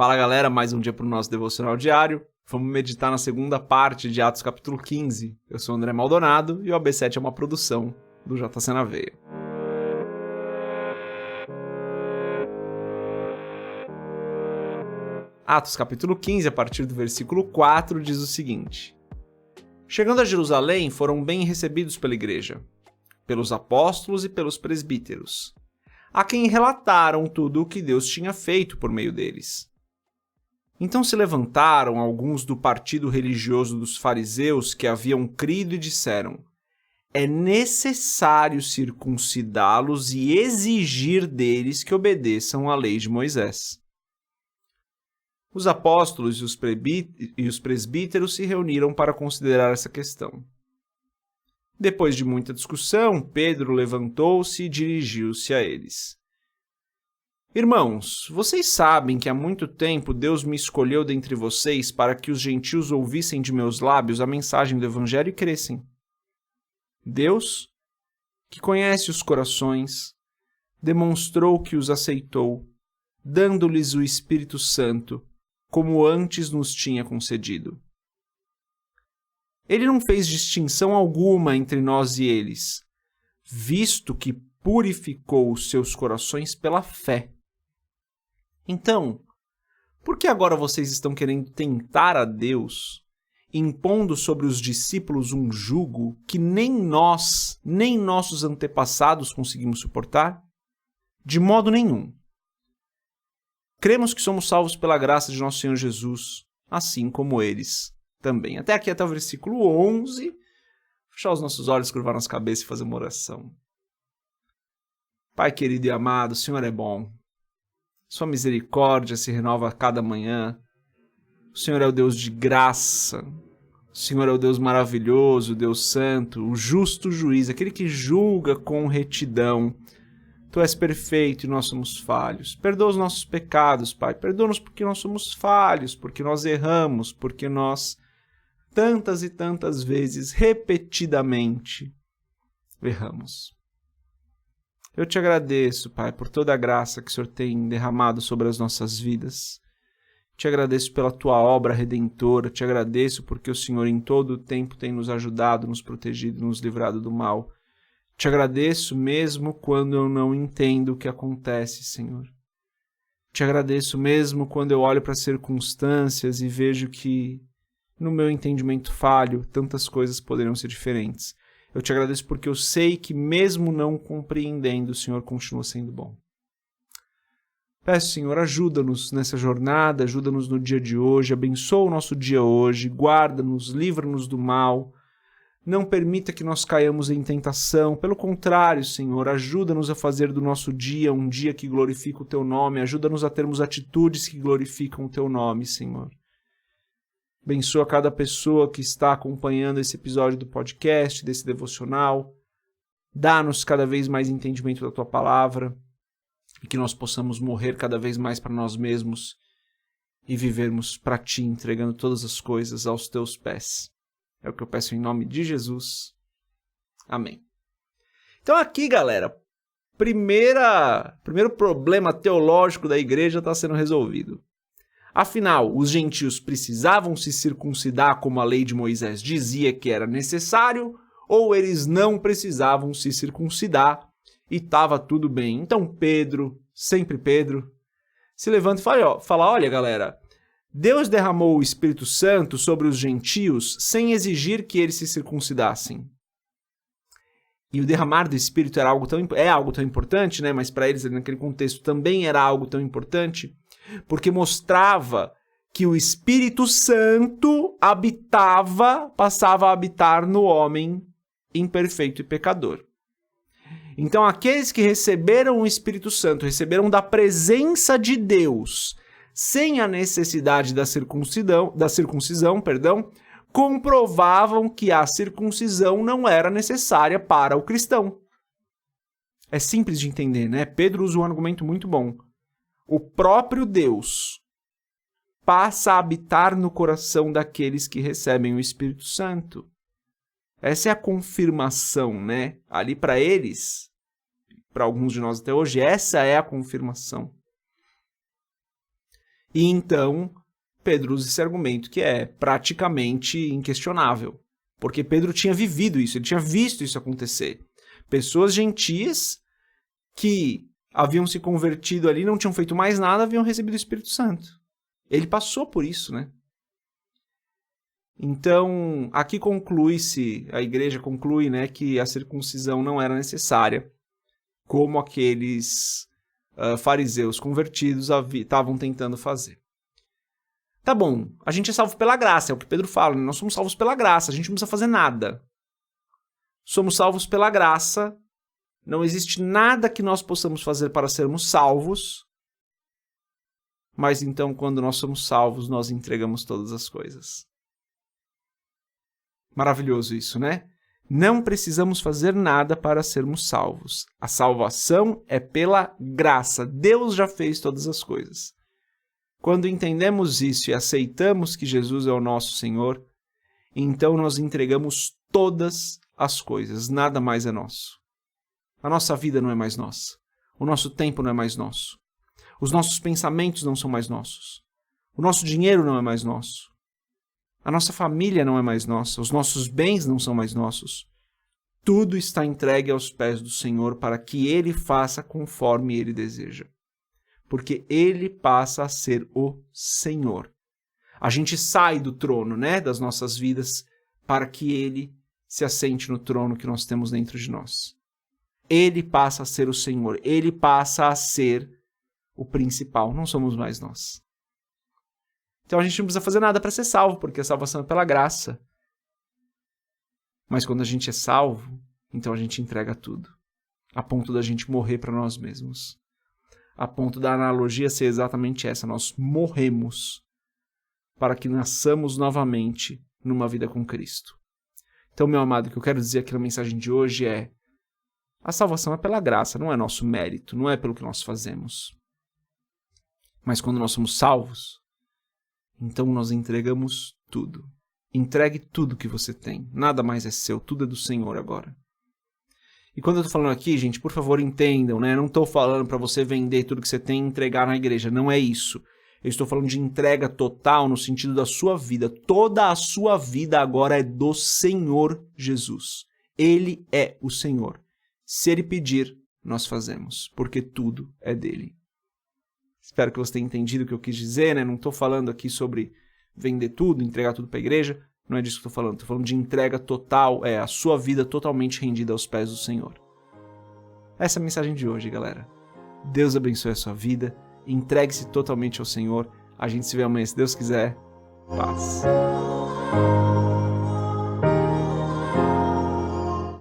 Fala galera, mais um dia para o nosso devocional diário. Vamos meditar na segunda parte de Atos capítulo 15. Eu sou o André Maldonado e o AB7 é uma produção do JC na Veia. Atos capítulo 15, a partir do versículo 4, diz o seguinte: Chegando a Jerusalém, foram bem recebidos pela igreja, pelos apóstolos e pelos presbíteros, a quem relataram tudo o que Deus tinha feito por meio deles. Então se levantaram alguns do partido religioso dos fariseus que haviam crido e disseram: é necessário circuncidá-los e exigir deles que obedeçam à lei de Moisés. Os apóstolos e os presbíteros se reuniram para considerar essa questão. Depois de muita discussão, Pedro levantou-se e dirigiu-se a eles. Irmãos, vocês sabem que há muito tempo Deus me escolheu dentre vocês para que os gentios ouvissem de meus lábios a mensagem do Evangelho e crescem. Deus, que conhece os corações, demonstrou que os aceitou, dando-lhes o Espírito Santo, como antes nos tinha concedido. Ele não fez distinção alguma entre nós e eles, visto que purificou os seus corações pela fé. Então, por que agora vocês estão querendo tentar a Deus, impondo sobre os discípulos um jugo que nem nós, nem nossos antepassados conseguimos suportar? De modo nenhum. Cremos que somos salvos pela graça de nosso Senhor Jesus, assim como eles também. Até aqui, até o versículo 11. Fechar os nossos olhos, curvar nossa cabeça e fazer uma oração. Pai querido e amado, o Senhor é bom. Sua misericórdia se renova a cada manhã. O Senhor é o Deus de graça. O Senhor é o Deus maravilhoso, o Deus santo, o justo juiz, aquele que julga com retidão. Tu és perfeito e nós somos falhos. Perdoa os nossos pecados, Pai. Perdoa-nos porque nós somos falhos, porque nós erramos, porque nós tantas e tantas vezes, repetidamente, erramos. Eu te agradeço, Pai, por toda a graça que o Senhor tem derramado sobre as nossas vidas. Te agradeço pela tua obra redentora. Te agradeço porque o Senhor em todo o tempo tem nos ajudado, nos protegido, nos livrado do mal. Te agradeço mesmo quando eu não entendo o que acontece, Senhor. Te agradeço mesmo quando eu olho para as circunstâncias e vejo que, no meu entendimento falho, tantas coisas poderiam ser diferentes. Eu te agradeço porque eu sei que, mesmo não compreendendo, o Senhor continua sendo bom. Peço, Senhor, ajuda-nos nessa jornada, ajuda-nos no dia de hoje, abençoa o nosso dia hoje, guarda-nos, livra-nos do mal. Não permita que nós caiamos em tentação. Pelo contrário, Senhor, ajuda-nos a fazer do nosso dia um dia que glorifica o Teu nome. Ajuda-nos a termos atitudes que glorificam o Teu nome, Senhor. Abençoa cada pessoa que está acompanhando esse episódio do podcast, desse devocional. Dá-nos cada vez mais entendimento da Tua palavra e que nós possamos morrer cada vez mais para nós mesmos e vivermos para Ti, entregando todas as coisas aos Teus pés. É o que eu peço em nome de Jesus. Amém. Então aqui, galera, primeiro problema teológico da igreja está sendo resolvido. Afinal, os gentios precisavam se circuncidar como a lei de Moisés dizia que era necessário, ou eles não precisavam se circuncidar e estava tudo bem. Então Pedro, sempre Pedro, se levanta e fala, olha galera, Deus derramou o Espírito Santo sobre os gentios sem exigir que eles se circuncidassem. E o derramar do Espírito era algo tão importante, né? Mas para eles, naquele contexto, também era algo tão importante, porque mostrava que o Espírito Santo passava a habitar no homem imperfeito e pecador. Então, aqueles que receberam o Espírito Santo, receberam da presença de Deus, sem a necessidade da circuncisão, comprovavam que a circuncisão não era necessária para o cristão. É simples de entender, né? Pedro usa um argumento muito bom. O próprio Deus passa a habitar no coração daqueles que recebem o Espírito Santo. Essa é a confirmação, né? Ali para eles, para alguns de nós até hoje, essa é a confirmação. E então, Pedro usa esse argumento que é praticamente inquestionável. Porque Pedro tinha vivido isso, ele tinha visto isso acontecer. Pessoas gentias que haviam se convertido ali, não tinham feito mais nada, haviam recebido o Espírito Santo. Ele passou por isso, né? Então, aqui conclui-se, a igreja conclui, né, que a circuncisão não era necessária, como aqueles fariseus convertidos estavam tentando fazer. Tá bom, a gente é salvo pela graça, é o que Pedro fala, né? Nós somos salvos pela graça, a gente não precisa fazer nada. Somos salvos pela graça, não existe nada que nós possamos fazer para sermos salvos, mas então quando nós somos salvos, nós entregamos todas as coisas. Maravilhoso isso, né? Não precisamos fazer nada para sermos salvos. A salvação é pela graça. Deus já fez todas as coisas. Quando entendemos isso e aceitamos que Jesus é o nosso Senhor, então nós entregamos todas as coisas. Nada mais é nosso. A nossa vida não é mais nossa. O nosso tempo não é mais nosso. Os nossos pensamentos não são mais nossos. O nosso dinheiro não é mais nosso. A nossa família não é mais nossa, os nossos bens não são mais nossos. Tudo está entregue aos pés do Senhor para que Ele faça conforme Ele deseja. Porque Ele passa a ser o Senhor. A gente sai do trono, né, das nossas vidas para que Ele se assente no trono que nós temos dentro de nós. Ele passa a ser o Senhor, Ele passa a ser o principal, não somos mais nós. Então a gente não precisa fazer nada para ser salvo, porque a salvação é pela graça. Mas quando a gente é salvo, então a gente entrega tudo. A ponto da gente morrer para nós mesmos. A ponto da analogia ser exatamente essa. Nós morremos para que nasçamos novamente numa vida com Cristo. Então, meu amado, o que eu quero dizer aqui na mensagem de hoje é: a salvação é pela graça, não é nosso mérito, não é pelo que nós fazemos. Mas quando nós somos salvos, então nós entregamos tudo. Entregue tudo que você tem. Nada mais é seu, tudo é do Senhor agora. E quando eu estou falando aqui, gente, por favor, entendam, né? Eu não estou falando para você vender tudo que você tem e entregar na igreja. Não é isso. Eu estou falando de entrega total no sentido da sua vida. Toda a sua vida agora é do Senhor Jesus. Ele é o Senhor. Se Ele pedir, nós fazemos, porque tudo é dele. Espero que você tenha entendido o que eu quis dizer, né? Não estou falando aqui sobre vender tudo, entregar tudo para a igreja. Não é disso que estou falando. Estou falando de entrega total, a sua vida totalmente rendida aos pés do Senhor. Essa é a mensagem de hoje, galera. Deus abençoe a sua vida. Entregue-se totalmente ao Senhor. A gente se vê amanhã, se Deus quiser. Paz.